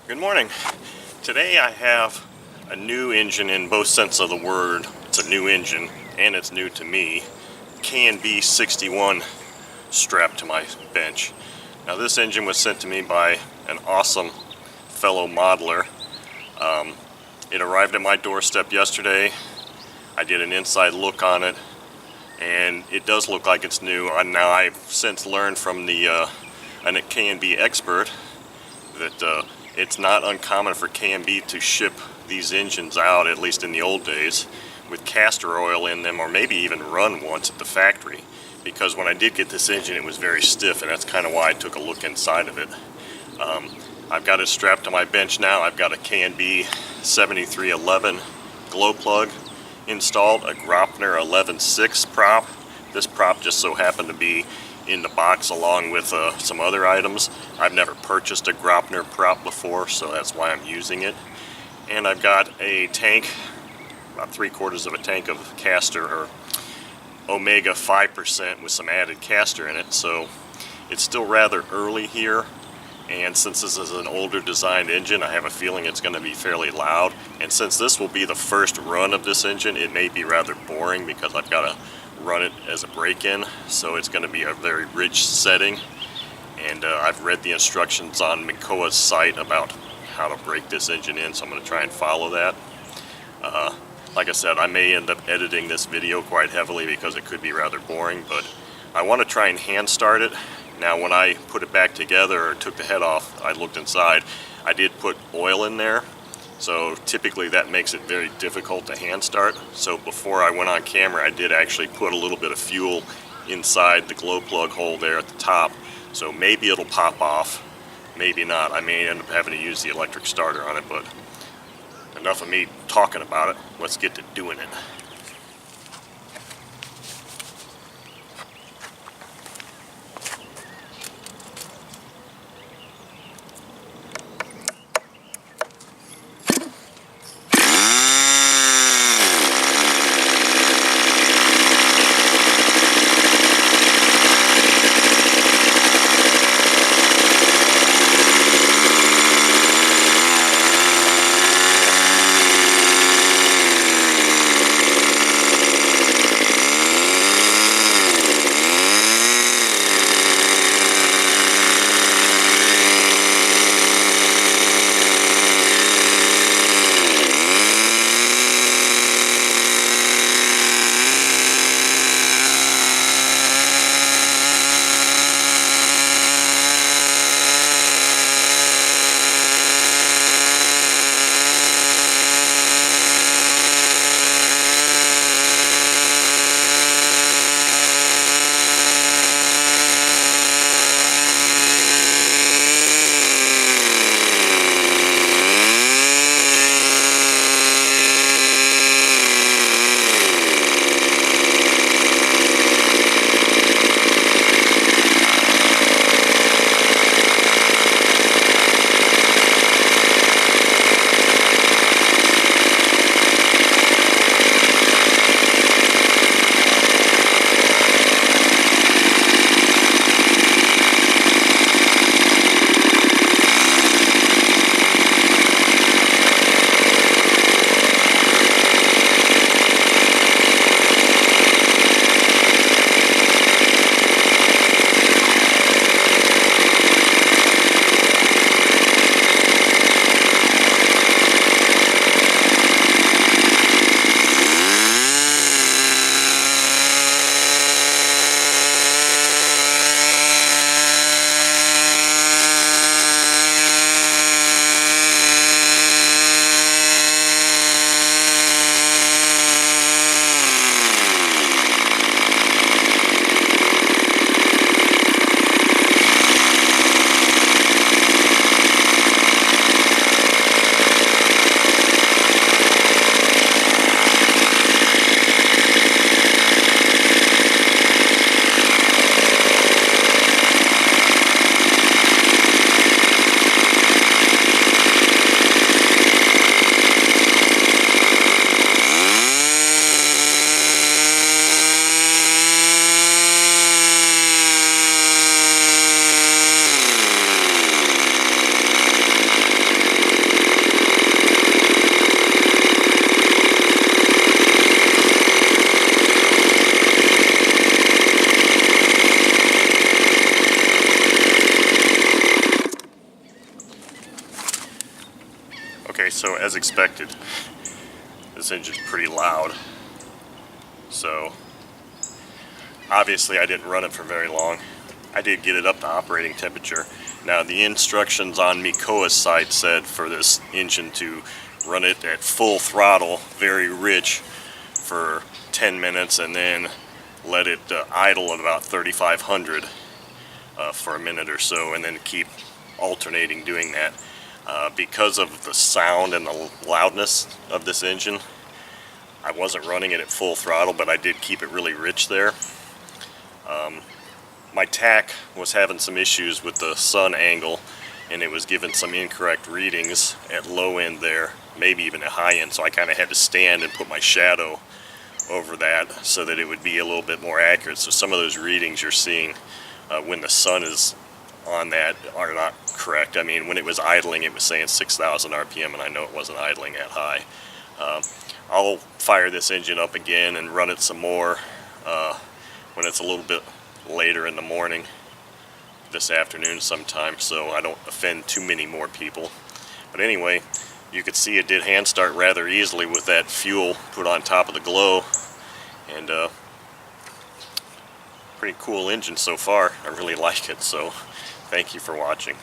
Good morning. Today I have a new engine in both sense of the word. It's a new engine and it's new to me. K&B 61 strapped to my bench. Now this engine was sent to me by an awesome fellow modeler. It arrived at my doorstep yesterday. I did an inside look on it and it does look like it's new. Now I've since learned from a K&B expert that it's not uncommon for K&B to ship these engines out, at least in the old days, with castor oil in them, or maybe even run once at the factory. Because when I did get this engine, it was very stiff, and that's kind of why I took a look inside of it. I've got it strapped to my bench now. I've got a K&B 7311 glow plug installed, a Graupner 11.6 prop. This prop just so happened to be in the box along with some other items. I've never purchased a Graupner prop before, so that's why I'm using it. And I've got a tank, about 3/4 of a tank of castor, or Omega 5% with some added castor in it. So it's still rather early here, and since this is an older designed engine, I have a feeling it's going to be fairly loud. And since this will be the first run of this engine, it may be rather boring because I've got to run it as a break-in, so it's going to be a very rich setting. And I've read the instructions on Mikoa's site about how to break this engine in, so I'm going to try and follow that. Like I said, I may end up editing this video quite heavily because it could be rather boring, but I want to try and hand start it. Now when I put it back together or took the head off, I looked inside, I did put oil in there. So typically that makes it very difficult to hand start. So before I went on camera, I did actually put a little bit of fuel inside the glow plug hole there at the top. So maybe it'll pop off, maybe not. I may end up having to use the electric starter on it, but enough of me talking about it. Let's get to doing it. as expected, this engine's pretty loud. So obviously I didn't run it for very long. I did get it up to operating temperature. Now the instructions on Mikoa's site said for this engine to run it at full throttle, very rich, for 10 minutes and then let it idle at about 3,500 for a minute or so, and then keep alternating doing that. Because of the sound and the loudness of this engine, I wasn't running it at full throttle, but I did keep it really rich there. My tach was having some issues with the sun angle, and it was giving some incorrect readings at low end there, maybe even at high end, so I kind of had to stand and put my shadow over that so that it would be a little bit more accurate. So some of those readings you're seeing when the sun is on that are not correct. I mean, when it was idling, it was saying 6,000 RPM, and I know it wasn't idling that high. I'll fire this engine up again and run it some more when it's a little bit later in the morning this afternoon sometime, so I don't offend too many more people. But anyway, you could see it did hand start rather easily with that fuel put on top of the glow, and pretty cool engine so far. I really like it, so thank you for watching.